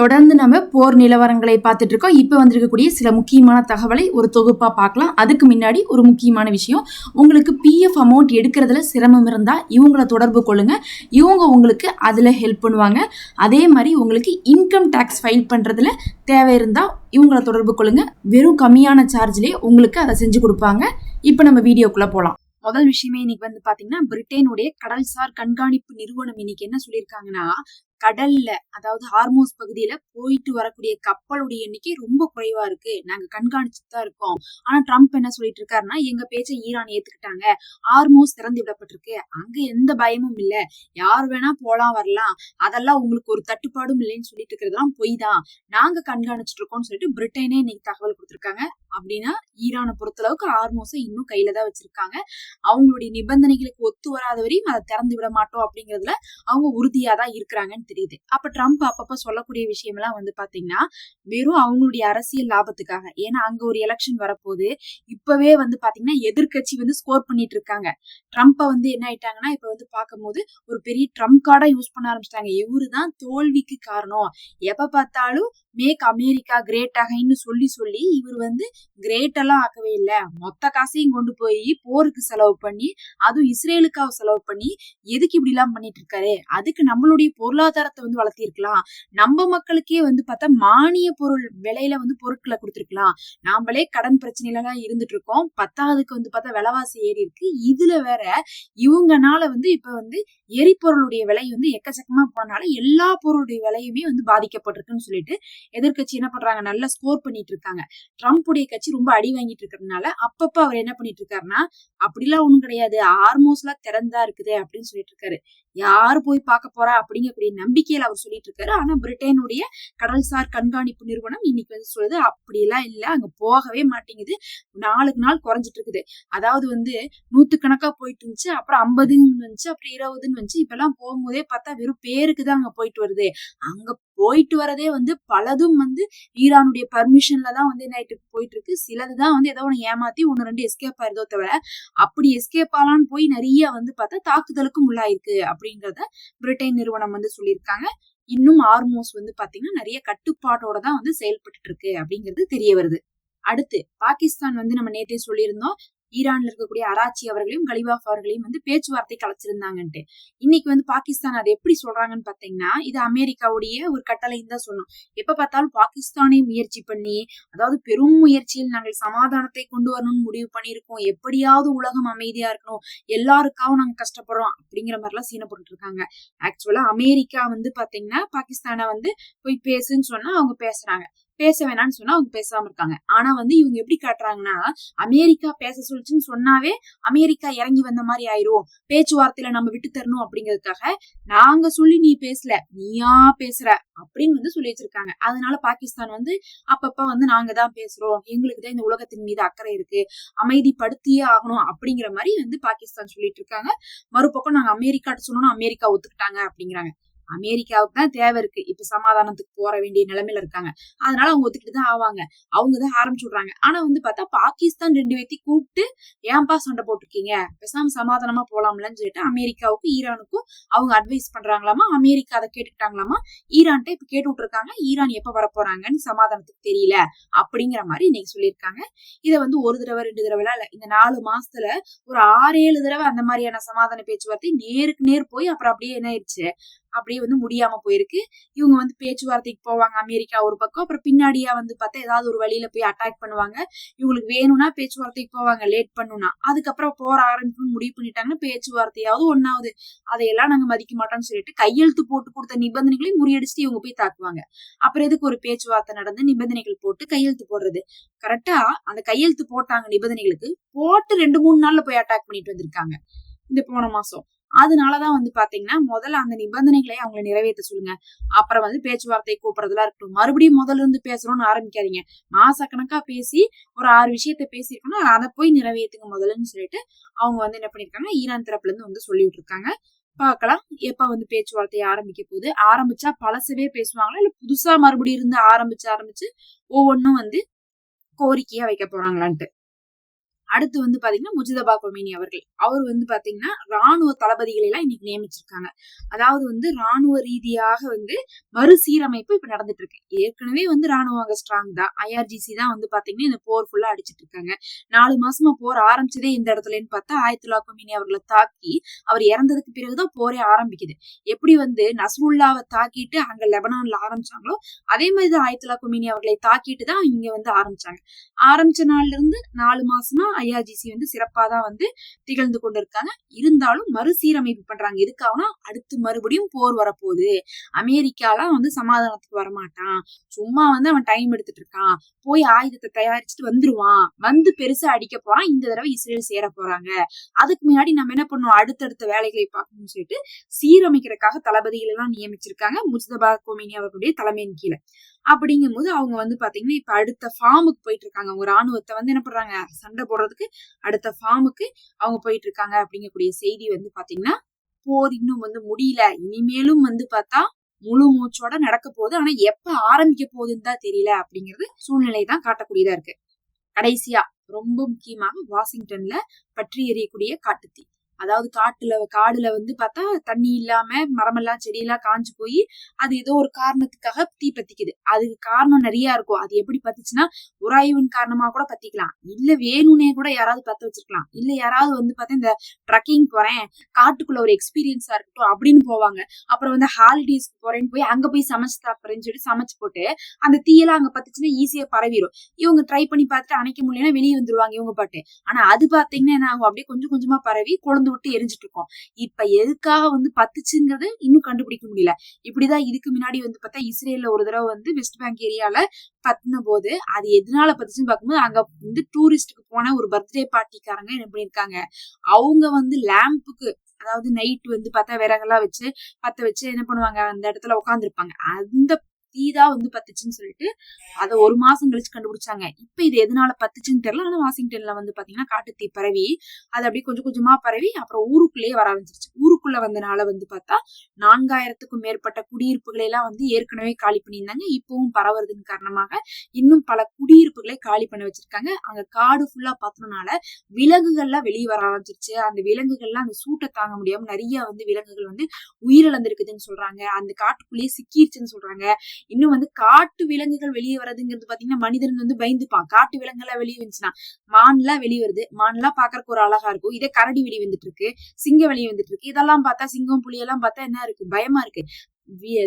தொடர்ந்து நம்ம போர் நிலவரங்களை பார்த்துட்டு இருக்கோம். இப்போ வந்திருக்கக்கூடிய சில முக்கியமான தகவலை ஒரு தொகுப்பா பார்க்கலாம். அதுக்கு முன்னாடி ஒரு முக்கியமான விஷயம், உங்களுக்கு பிஎஃப் அமௌண்ட் எடுக்கிறதுல சிரமம் இருந்தால் இவங்கள தொடர்பு கொள்ளுங்க. இவங்க உங்களுக்கு அதில் ஹெல்ப் பண்ணுவாங்க. அதே மாதிரி உங்களுக்கு இன்கம் டேக்ஸ் ஃபைல் பண்ணுறதுல தேவை இருந்தால் இவங்கள தொடர்பு கொள்ளுங்க. வெறும் கம்மியான சார்ஜ்லேயே உங்களுக்கு அதை செஞ்சு கொடுப்பாங்க. இப்போ நம்ம வீடியோக்குள்ளே போகலாம். முதல் விஷயமே இன்னைக்கு வந்து பாத்தீங்கன்னா, பிரிட்டனுடைய கடல்சார் கண்காணிப்பு நிறுவனம் இன்னைக்கு என்ன சொல்லியிருக்காங்கன்னா, கடல்ல அதாவது ஹார்மோஸ் பகுதியில போயிட்டு வரக்கூடிய கப்பலுடைய எண்ணிக்கை ரொம்ப குறைவா இருக்கு, நாங்க கண்காணிச்சுட்டு தான் இருக்கோம். ஆனா ட்ரம்ப் என்ன சொல்லிட்டு இருக்காருன்னா, எங்க பேச்ச ஈரான் ஏத்துக்கிட்டாங்க, ஹார்மோஸ் திறந்து விடப்பட்டிருக்கு, அங்க எந்த பயமும் இல்ல, யார் வேணா போலாம் வரலாம், அதெல்லாம் உங்களுக்கு ஒரு தட்டுப்பாடும் இல்லைன்னு சொல்லிட்டு இருக்கிறதுலாம் பொய் தான், நாங்க கண்காணிச்சுட்டு இருக்கோம்னு சொல்லிட்டு பிரிட்டனே இன்னைக்கு தகவல் கொடுத்திருக்காங்க. அப்படின்னா ஈரானை பொறுத்தளவுக்கு ஹார்மோஸை இன்னும் கையில தான் வச்சிருக்காங்க. அவங்களுடைய நிபந்தனைகளுக்கு ஒத்து வராத வரையும் அதை திறந்து விட மாட்டோம் அப்படிங்கிறதுல அவங்க உறுதியா தான் இருக்கிறாங்கன்னு தெரியுது. அப்ப ட்ரம்ப் அப்பப்ப சொல்லக்கூடிய விஷயம் எல்லாம் வந்து பாத்தீங்கன்னா வெறும் அவங்களுடைய அரசியல் லாபத்துக்காக. ஏன்னா அங்க ஒரு எலெக்ஷன் வரப்போகுது. இப்பவே வந்து பாத்தீங்கன்னா எதிர்கட்சி வந்து ஸ்கோர் பண்ணிட்டு இருக்காங்க. ட்ரம்ப்ப வந்து என்ன ஆயிட்டாங்கன்னா இப்ப வந்து பார்க்கும்போது ஒரு பெரிய ட்ரம்ப் கார்டா யூஸ் பண்ண ஆரம்பிச்சிட்டாங்க. இவருதான் தோல்விக்கு காரணம், எப்ப பார்த்தாலும் மேக் அமெரிக்கா கிரேட் அகைன்னு சொல்லி சொல்லி இவர் வந்து கிரேட் எல்லாம் ஆக்கவே இல்ல, மொத்த காசையும் கொண்டு போய் போருக்கு செலவு பண்ணி, அதுவும் இஸ்ரேலுக்காக செலவு பண்ணி எதுக்கு இப்படி எல்லாம் பண்ணிட்டு இருக்காரு. அதுக்கு நம்மளுடைய பொருளாதாரத்தை வந்து வளர்த்திருக்கலாம், நம்ம மக்களுக்கே வந்து பார்த்தா மானிய பொருள் விலையில வந்து பொருட்களை கொடுத்திருக்கலாம். நாமளே கடன் பிரச்சனையில எல்லாம் இருந்துட்டு இருக்கோம், பத்தாவதுக்கு வந்து பார்த்தா விலைவாசி ஏறி இருக்கு. இதுல வேற இவங்கனால வந்து இப்ப வந்து எரிபொருளுடைய விலை வந்து எக்கச்சக்கமா போனால எல்லா பொருளுடைய விலையுமே வந்து பாதிக்கப்பட்டிருக்குன்னு சொல்லிட்டு எதிர்கட்சி என்ன பண்றாங்க, நல்லா ஸ்கோர் பண்ணிட்டு இருக்காங்க. ட்ரம்ப்புடைய கட்சி ரொம்ப அடி வாங்கிட்டு இருக்கிறதுனால அப்பப்ப அவர் என்ன பண்ணிட்டு இருக்காருன்னா, அப்படிலாம் ஒண்ணும் கிடையாது, ஹார்மோஸ்லாம் திறந்தா இருக்குது அப்படின்னு சொல்லிட்டு இருக்காரு. யாரு போய் பார்க்க போறா அப்படிங்கக்கூடிய நம்பிக்கையில அவர் சொல்லிட்டு இருக்காரு. ஆனா பிரிட்டனுடைய கடல்சார் கண்காணிப்பு நிறுவனம் இன்னைக்கு வந்து சொல்லுது அப்படிலாம் இல்ல, அங்க போகவே மாட்டேங்குது, நாளுக்கு நாள் குறைஞ்சிட்டு இருக்குது. அதாவது வந்து 100 கணக்கா போயிட்டு இருந்துச்சு, அப்புறம் 50ன்னு வந்துச்சு, அப்புறம் 20ன்னு வந்துச்சு. இப்ப எல்லாம் போகும்போதே பார்த்தா வெறும் பேருக்கு தான் அங்க போயிட்டு வருது. அங்க போயிட்டு வரதே வந்து பலதும் வந்து ஈரானுடைய பர்மிஷன்ல தான் வந்து என்ன ஆயிட்டு போயிட்டு இருக்கு. சிலதுதான் வந்து ஏதோ ஒண்ணு ஏமாத்தி 1-2 எஸ்கேப் ஆயிருதோ தவிர, அப்படி எஸ்கேப் ஆலான்னு போய் நிறைய வந்து பார்த்தா தாக்குதலுக்கும் உள்ளாயிருக்கு அப்படிங்கறத பிரிட்டன் நிறுவனம் வந்து சொல்லியிருக்காங்க. இன்னும் ஹார்மோஸ் வந்து பாத்தீங்கன்னா நிறைய கட்டுப்பாட்டோட தான் வந்து செயல்பட்டு இருக்கு அப்படிங்கிறது தெரிய வருது. அடுத்து பாகிஸ்தான் வந்து நம்ம நேற்றே சொல்லியிருந்தோம், ஈரான்ல இருக்கக்கூடிய அராச்சி அவர்களையும் கலிபாஃப் அவர்களையும் வந்து பேச்சுவார்த்தை கலைச்சிருந்தாங்கன்ட்டு. இன்னைக்கு வந்து பாகிஸ்தான் அதை எப்படி சொல்றாங்கன்னு பாத்தீங்கன்னா, இது அமெரிக்காவுடைய ஒரு கட்டளைன்னு தான் சொன்னோம். எப்ப பார்த்தாலும் பாகிஸ்தானை முயற்சி பண்ணி, அதாவது பெரும் முயற்சியில் நாங்கள் சமாதானத்தை கொண்டு வரணும்னு முடிவு பண்ணியிருக்கோம், எப்படியாவது உலகம் அமைதியா இருக்கணும், எல்லாருக்காகவும் நாங்க கஷ்டப்படுறோம் அப்படிங்கிற மாதிரி எல்லாம் சீனை போட்டுட்டு இருக்காங்க. ஆக்சுவலா அமெரிக்கா வந்து பாத்தீங்கன்னா பாகிஸ்தானை வந்து போய் பேசுன்னு சொன்னா அவங்க பேசுறாங்க, பேச வேணாம்னு சொன்னா அவங்க பேசாம இருக்காங்க. ஆனா வந்து இவங்க எப்படி காட்டுறாங்கன்னா, அமெரிக்கா பேச சொல்லிச்சுன்னு சொன்னாவே அமெரிக்கா இறங்கி வந்த மாதிரி ஆயிரும், பேச்சுவார்த்தையில நம்ம விட்டு தரணும் அப்படிங்கிறதுக்காக நாங்க சொல்லி நீ பேசல, நீயா பேசுற அப்படின்னு வந்து சொல்லி வச்சிருக்காங்க. அதனால பாகிஸ்தான் வந்து அப்பப்ப வந்து நாங்க தான் பேசுறோம், எங்களுக்கு தான் இந்த உலகத்தின் மீது அக்கறை இருக்கு, அமைதிப்படுத்தியே ஆகணும் அப்படிங்கிற மாதிரி வந்து பாகிஸ்தான் சொல்லிட்டு இருக்காங்க. மறுபக்கம் நாங்க அமெரிக்காட்ட சொன்னோம்னா அமெரிக்கா ஒத்துக்கிட்டாங்க அப்படிங்கிறாங்க. அமெரிக்காவுக்கு தான் தேவை இருக்கு, இப்ப சமாதானத்துக்கு போற வேண்டிய நிலைமையில இருக்காங்க, அதனால அவங்க ஒத்துக்கிட்டு தான் ஆவாங்க, அவங்கதான் ஆரம்பிச்சு விடுறாங்க. ஆனா வந்து பார்த்தா பாகிஸ்தான் 2 பேத்தையும் கூப்பிட்டு ஏன்பா சண்டை போட்டிருக்கீங்க, பேசாம சமாதானமா போலாம்லன்னு சொல்லிட்டு அமெரிக்காவுக்கும் ஈரானுக்கும் அவங்க அட்வைஸ் பண்றாங்களாமா. அமெரிக்கா அதை கேட்டுக்கிட்டாங்களாமா, ஈரான்ட்ட இப்ப கேட்டு விட்டுருக்காங்க, ஈரான் எப்ப வர போறாங்கன்னு சமாதானத்துக்கு தெரியல அப்படிங்கிற மாதிரி இன்னைக்கு சொல்லியிருக்காங்க. இதை வந்து ஒரு தடவை 2 தடவை இல்ல, இந்த 4 மாசத்துல ஒரு 6-7 தடவை அந்த மாதிரியான சமாதான பேச்சுவார்த்தை நேருக்கு நேர் போய் அப்புறம் அப்படியே என்ன ஆயிடுச்சு, அப்படியே வந்து முடியாம போயிருக்கு. இவங்க வந்து பேச்சுவார்த்தைக்கு போவாங்க அமெரிக்கா ஒரு பக்கம், அப்புறம் பின்னாடியா வந்து பார்த்தா ஏதாவது ஒரு வழியில போய் அட்டாக் பண்ணுவாங்க. இவங்களுக்கு வேணும்னா பேச்சுவார்த்தைக்கு போவாங்க, லேட் பண்ணுனா அதுக்கப்புறம் போற ஆரம்பிக்கணும்னு முடிவு பண்ணிட்டாங்கன்னா பேச்சுவார்த்தையாவது ஒன்னாவது, அதையெல்லாம் நாங்க மதிக்க மாட்டோம்னு சொல்லிட்டு கையெழுத்து போட்டு கொடுத்த நிபந்தனைகளையும் முறியடிச்சுட்டு இவங்க போய் தாக்குவாங்க. அப்புறம் எதுக்கு ஒரு பேச்சுவார்த்தை நடந்து நிபந்தனைகள் போட்டு கையெழுத்து போடுறது. கரெக்டா அந்த கையெழுத்து போட்டாங்க நிபந்தனைகளுக்கு, போட்டு 2-3 நாள்ல போய் அட்டாக் பண்ணிட்டு வந்திருக்காங்க இந்த போன மாசம். அதனாலதான் வந்து பாத்தீங்கன்னா முதல்ல அந்த நிபந்தனைகளை அவங்களை நிறைவேற்ற சொல்லுங்க, அப்புறம் வந்து பேச்சுவார்த்தை கூப்பிடுறதுலாம் இருக்கட்டும். மறுபடியும் முதல்ல இருந்து பேசுறோம்னு ஆரம்பிக்காதீங்க, மாசக்கணக்கா பேசி ஒரு 6 விஷயத்த பேசியிருக்கணும், அதை போய் நிறைவேற்றுங்க முதல்லன்னு சொல்லிட்டு அவங்க வந்து என்ன பண்ணிருக்காங்க, ஈரான் தரப்புல இருந்து வந்து சொல்லிட்டு இருக்காங்க. பார்க்கலாம் எப்ப வந்து பேச்சுவார்த்தை ஆரம்பிக்க போகுது. ஆரம்பிச்சா பழசவே பேசுவாங்களா, இல்ல புதுசா மறுபடியும் இருந்து ஆரம்பிச்சு ஒவ்வொன்னும் வந்து கோரிக்கையா வைக்க போறாங்களான்ட்டு. அடுத்து வந்து பாத்தீங்கன்னா முஜிதபா கொமேனி அவர்கள். அவர் வந்து பாத்தீங்கன்னா ராணுவ தளபதிகளை எல்லாம் இன்னைக்கு நியமிச்சிருக்காங்க. அதாவது வந்து ராணுவ ரீதியாக வந்து மறுசீரமைப்பு இப்ப நடந்துட்டு இருக்கு. ஏற்கனவே வந்து ராணுவம் அங்க ஸ்ட்ராங் தான். IRGC தான் வந்து பாத்தீங்கன்னா இந்த போர் ஃபுல்லா அடிச்சிட்டு இருக்காங்க. 4 மாசமா போர் ஆரம்பிச்சதே இந்த இடத்துலன்னு பார்த்தா ஆயத்துல்லா கொமேனி அவர்களை தாக்கி அவர் இறந்ததுக்கு பிறகுதான் போரே ஆரம்பிக்குது. எப்படி வந்து நஸ்ருல்லாவை தாக்கிட்டு அங்க லெபனான்ல ஆரம்பிச்சாங்களோ அதே மாதிரிதான் ஆயத்துல்லா கொமேனி அவர்களை தாக்கிட்டு தான் இங்க வந்து ஆரம்பிச்சாங்க. ஆரம்பிச்ச நாள்ல இருந்து 4 மாசமா IRGC வந்து சிறப்பா தான் வந்து திகழ்ந்து கொண்டு இருக்காங்க. இருந்தாலும் மறுசீரமைப்பு பண்றாங்க. எதுக்காகனா அடுத்து மறுபடியும் போர் வரப்போகுது. அமெரிக்காலாம் வந்து சமாதானத்துக்கு வரமாட்டான். சும்மா வந்து அவன் டைம் எடுத்துட்டு இருக்கான். போய் ஆயுதத்தை தயாரிச்சுட்டு வந்துருவான். வந்து பெருசா அடிக்க போறான். இந்த தடவை இஸ்ரேல் சேர போறாங்க. அதுக்கு முன்னாடி நம்ம என்ன பண்ணுவோம், அடுத்தடுத்த வேலைகளை பார்க்கணும்னு சொல்லிட்டு சீரமைக்கிறதுக்காக தளபதிகள் எல்லாம் நியமிச்சிருக்காங்க முஜ்தபா கொமேனி அவர்களுடைய தலைமையின் கீழே. அப்படிங்கும் போது அவங்க வந்து பாத்தீங்கன்னா இப்ப அடுத்த ஃபார்முக்கு போயிட்டு இருக்காங்க. அவங்க ராணுவத்தை வந்து என்ன பண்றாங்க, சண்டை போடுறதுக்கு அடுத்த ஃபார்முக்கு அவங்க போயிட்டு இருக்காங்க. அப்படிங்கக்கூடிய செய்தி வந்து பாத்தீங்கன்னா போர் இன்னும் வந்து முடியல. இனிமேலும் வந்து பார்த்தா முழு மூச்சோட நடக்க போகுது. ஆனா எப்ப ஆரம்பிக்க போகுதுன்னு தான் தெரியல. அப்படிங்கிறது சூழ்நிலை தான் காட்டக்கூடியதா இருக்கு. கடைசியா ரொம்ப முக்கியமாக வாஷிங்டன்ல பற்றி எறியக்கூடிய காட்டுத்தீ. அதாவது காடுல வந்து பார்த்தா தண்ணி இல்லாம மரமெல்லாம் செடியெல்லாம் காஞ்சு போய் அது ஏதோ ஒரு காரணத்துக்காக தீ பத்திக்குது. அதுக்கு காரணம் நிறைய இருக்கும். அது எப்படி பத்திச்சுன்னா உராய்வின் காரணமா கூட பத்திக்கலாம், இல்ல வேணும்னே கூட யாராவது பத்த வச்சிருக்கலாம், இல்ல யாராவது வந்து பார்த்தா இந்த ட்ரக்கிங் போறேன் காட்டுக்குள்ள ஒரு எக்ஸ்பீரியன்ஸா இருக்கட்டும் அப்படின்னு போவாங்க. அப்புறம் வந்து ஹாலிடேஸ்க்கு போறேன்னு போய் அங்க போய் சமைச்சு சாப்பிட்றேன்னு சொல்லி சமைச்சு போட்டு அந்த தீயெல்லாம் அங்க பத்துச்சுன்னா ஈஸியா பரவிடும். இவங்க ட்ரை பண்ணி பார்த்துட்டு அணைக்க முடியலன்னா வெளியே வந்துருவாங்க இவங்க பாட்டு. ஆனா அது பாத்தீங்கன்னா என்ன ஆகும், அப்படியே கொஞ்சம் கொஞ்சமா பரவி கொழுந்து விட்டு எரிஞ்சிட்டு இருக்கோம். இப்ப எதுக்காக வந்து பத்துச்சுங்கிறது இன்னும் கண்டுபிடிக்க முடியல. இப்படிதான் இதுக்கு முன்னாடி வந்து பார்த்தா இஸ்ரேல்ல ஒரு தடவை வந்து வெஸ்ட் பேங்க் ஏரியால பத்தின போது அது எதனால பத்துச்சுன்னு பார்க்கும்போது அங்க வந்து டூரிஸ்டுக்கு போன ஒரு பர்த்டே பார்ட்டிக்காரங்க என்ன பண்ணிருக்காங்க, அவங்க வந்து லேம்புக்கு அதாவது நைட் வந்து பார்த்தா விறகெல்லாம் வச்சு பத்த வச்சு என்ன பண்ணுவாங்க, அந்த இடத்துல உட்காந்துருப்பாங்க. அந்த தீதான் வந்து பத்துச்சுன்னு சொல்லிட்டு அதை 1 மாசம் கழிச்சு கண்டுபிடிச்சாங்க. இப்ப இது எதனால பத்துச்சுன்னு தெரியல. ஆனா வாஷிங்டன்ல வந்து பாத்தீங்கன்னா காட்டுத்தீ பரவி அது அப்படியே கொஞ்சம் கொஞ்சமா பரவி அப்புறம் ஊருக்குள்ளேயே வர ஆரம்பிச்சிருச்சு. ஊருக்குள்ள வந்தனால வந்து பார்த்தா 4000க்கும் மேற்பட்ட குடியிருப்புகளை எல்லாம் வந்து ஏற்கனவே காலி பண்ணியிருந்தாங்க. இப்பவும் பரவுறதுன்னு காரணமாக இன்னும் பல குடியிருப்புகளை காலி பண்ண வச்சிருக்காங்க. அங்க காடு ஃபுல்லா பார்த்தனால விலங்குகள்லாம் வெளியே வர ஆரம்பிச்சிருச்சு. அந்த விலங்குகள்லாம் அந்த சூட்டை தாங்க முடியாம நிறைய வந்து விலங்குகள் வந்து உயிரிழந்திருக்குதுன்னு சொல்றாங்க. அந்த காட்டுக்குள்ளேயே சிக்கிருச்சுன்னு சொல்றாங்க. இன்னும் வந்து காட்டு விலங்குகள் வெளியே வர்றதுங்கிறது பாத்தீங்கன்னா மனிதன் வந்து பயந்துப்பான். காட்டு விலங்குலாம் வெளியே வந்துச்சுன்னா மான்லாம் வெளியே வருது. மான்லாம் பாக்குறதுக்கு ஒரு அழகா இருக்கும். இதே கரடி வெளியே வந்துட்டு இருக்கு, சிங்கம் வெளியே வந்துட்டு இருக்கு. இதெல்லாம் பார்த்தா சிங்கம் புலியெல்லாம் பார்த்தா என்ன இருக்கு, பயமா இருக்கு.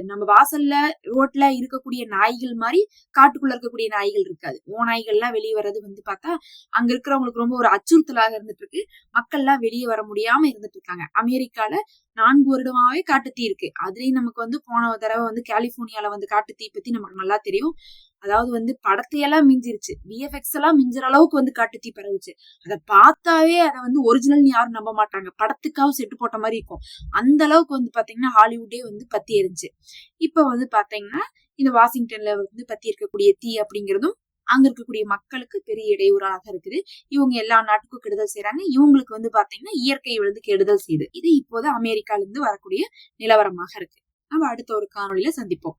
நம்ம வாசல்ல ரோட்ல இருக்கக்கூடிய நாய்கள் மாதிரி காட்டுக்குள்ள இருக்கக்கூடிய நாய்கள் இருக்காது. நாய்கள் எல்லாம் வெளியே வர்றது வந்து பார்த்தா அங்க இருக்கிறவங்களுக்கு ரொம்ப ஒரு அச்சுறுத்தலாக இருந்துட்டு இருக்கு. மக்கள் எல்லாம் வெளியே வர முடியாம இருந்துட்டு இருக்காங்க. அமெரிக்கால 4 வருடமாவே காட்டுத்தீ இருக்கு. அதுலயும் நமக்கு வந்து போன தடவை வந்து கலிபோர்னியால வந்து காட்டுத்தீ பத்தி நமக்கு நல்லா தெரியும். அதாவது வந்து படத்தையெல்லாம் மிஞ்சிருச்சு, விஎஃப்எக்ஸ் எல்லாம் மிஞ்சுற அளவுக்கு வந்து காட்டுத்தீ பரவுச்சு. அதை பார்த்தாவே அதை வந்து ஒரிஜினல் யாரும் நம்ப மாட்டாங்க. படத்துக்காக செட்டு போட்ட மாதிரி இருக்கும். அந்த அளவுக்கு வந்து பாத்தீங்கன்னா ஹாலிவுட்டே வந்து பத்தி எரிஞ்சு. இப்ப வந்து பாத்தீங்கன்னா இந்த வாஷிங்டன்ல வந்து பத்தி இருக்கக்கூடிய தீ அப்படிங்கிறதும் அங்க இருக்கக்கூடிய மக்களுக்கு பெரிய இடையூறாக இருக்குது. இவங்க எல்லா நாட்டுக்கும் கெடுதல் செய்யறாங்க. இவங்களுக்கு வந்து பாத்தீங்கன்னா இயற்கை வந்து கெடுதல் செய்யுது. இது இப்போது அமெரிக்கால இருந்து வரக்கூடிய நிலவரமாக இருக்கு. நம்ம அடுத்த ஒரு காணொலியில சந்திப்போம்.